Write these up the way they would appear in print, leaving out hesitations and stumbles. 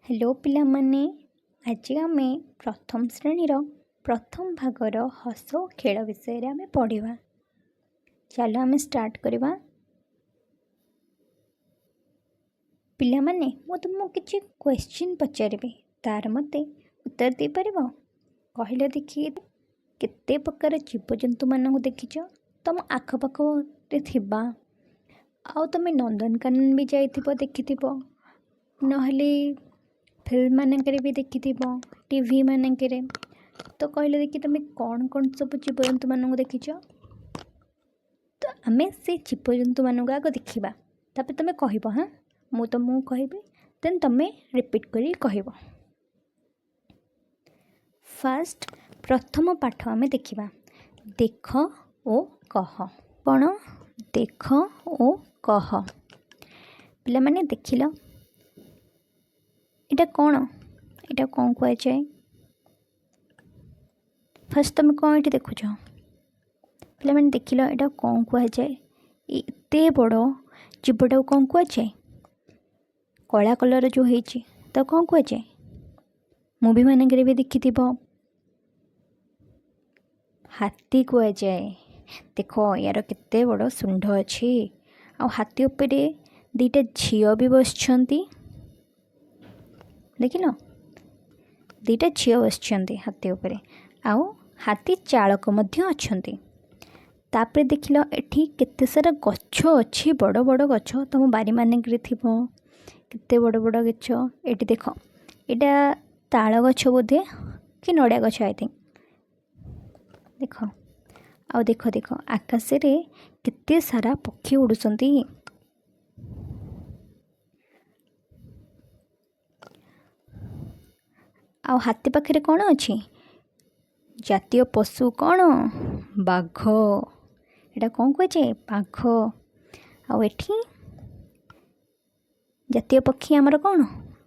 Hello पिला माने आज आम प्रथम श्रेणी प्रथम भागर हस खेल विषय रे आमे पढ़िबा। चलो आमे स्टार्ट करबा। पिला माने मो तुमको किछि क्वेश्चन पचारिबे तार मते उत्तर दे परिबो। कहले देखि केते प्रकार जीवजंतु मानक देखिछ तुम आखपाख रे थिबा आउ तुम नंदनकानन भी जाइथिबो देखिथिबो नहले फिल्म मानकरे भी देखिथिब टीवी मानकरे। तो कहले देखि तुम कौन कौन सब जीवजंतु मानक देखिछ। तो आम से जीवजंतु मानक आग देखा तापर तुम कह हाँ मु तुमको कहबी देन तुम रिपीट करी कहब। फास्ट प्रथम पाठ आम देखा देख ओ कह। कौन देख ओ कह पिला माने देखिल इटा कौन कह जाए। फास्ट तुम कौन ये देखुच पे मैंने देख लो यहाँ कौन कह जाए। एते बड़ जीवटा कौन कह जाए कला कलर जो होती तो कौन कह जाए। मूवी मानक भी देखि हाथी कह जाए। देख यार केते बड़ सुंड अच्छी आ हाथी उपरे दीटा झील भी बसछंती देख लो दीटा झील बसछंती हाथी उपरे आउ हाथी चालक मध्य अछंती। तापर देख लो एठी केते सारा गछ अच्छी बड़ बड़ गछ तुम बारी मानक थिबो केते बड़ बड़ गछ। एठी देख एटा ताल गछ बोधे कि नड़िया गछ आई थिंक। देख आउ देख देख आकाश रे केते सारा पक्षी उड़ुसंती। आउ हाथी पाखे कौन अच्छी जातीय पशु कौन बाघ एटा कौन कहे बाघ। आउ एठी जातीय पक्षी आमर कौन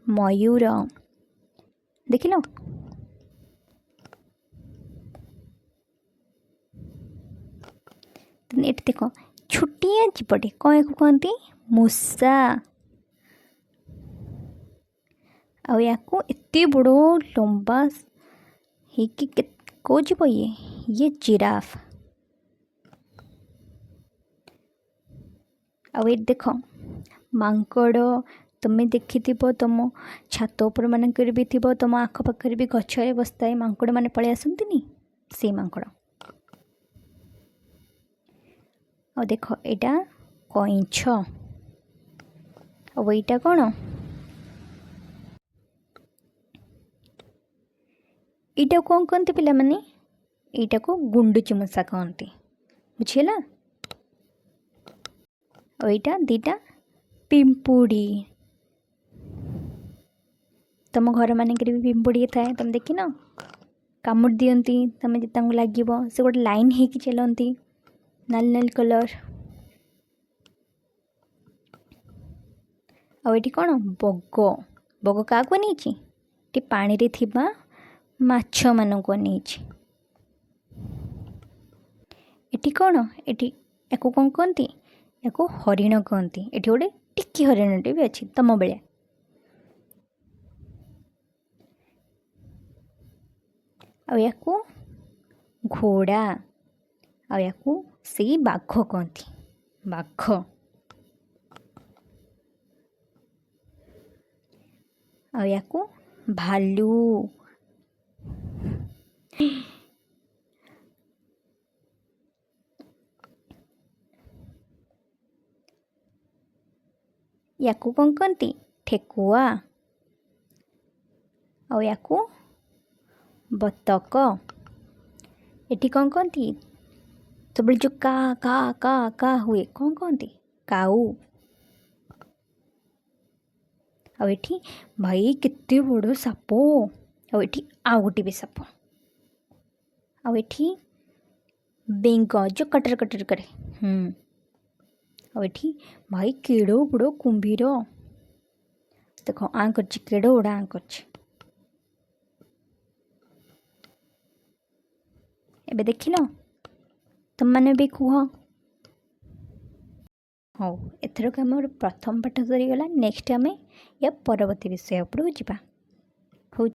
मयूर देख लो। एटी देख छुटिया जीवटे कौन को कहती मूषा। आउ या एते बड़ लंबा है कौ जीव ये जिराफ। आउ ये देख मांकड़ तुम्हें देखि तुम छात उपर मानक भी थी तुम आखपाखे भी गच्छे बसता मांकड़ मैंने पलि आसती से मांकड़। आ देख यहाँ कईछ आईटा कौन यहाँ कौन कहते पिला माने यहाँ को गुंडुची मूषा कहती बुझेगा। और यहाँ दीटा पिंपुड़ी तुम घर मानक भी पिंपुड़ी थाए तुम देख न कामुड़ दियंती तुम जो लगे से गोटे लाइन हो चलती नाल नाल कलर। आठी कौन बग बग क्या नहीं पानी रे थिबा माछ मानक नहीं। एटी कौन एटी या कौन कहती या हरिण कहती। एटी गोटे टिकी हरिणटे भी अच्छी तुम बेले। या घोड़ा या से बाघ कहती बाघ। या भालू या कौन कहती ठेकुआ और या बतक। एटी कौन कहती सब जो का हुए कौन कहती काऊ। आठी भाई केते बड़ साप आठी आउ गोटे भी साप आठी बेंग जो कटर कटर करे। आठी भाई केड़ बड़ कुंभीर देख आ कर केड़ बड़ा आ कर एबे देख लो तुम मैंने भी कह। हाँ एथरक आम प्रथम पाठ सरीगला। नेक्स्ट आम या परवर्ती विषय उपरକୁ ଯିବା।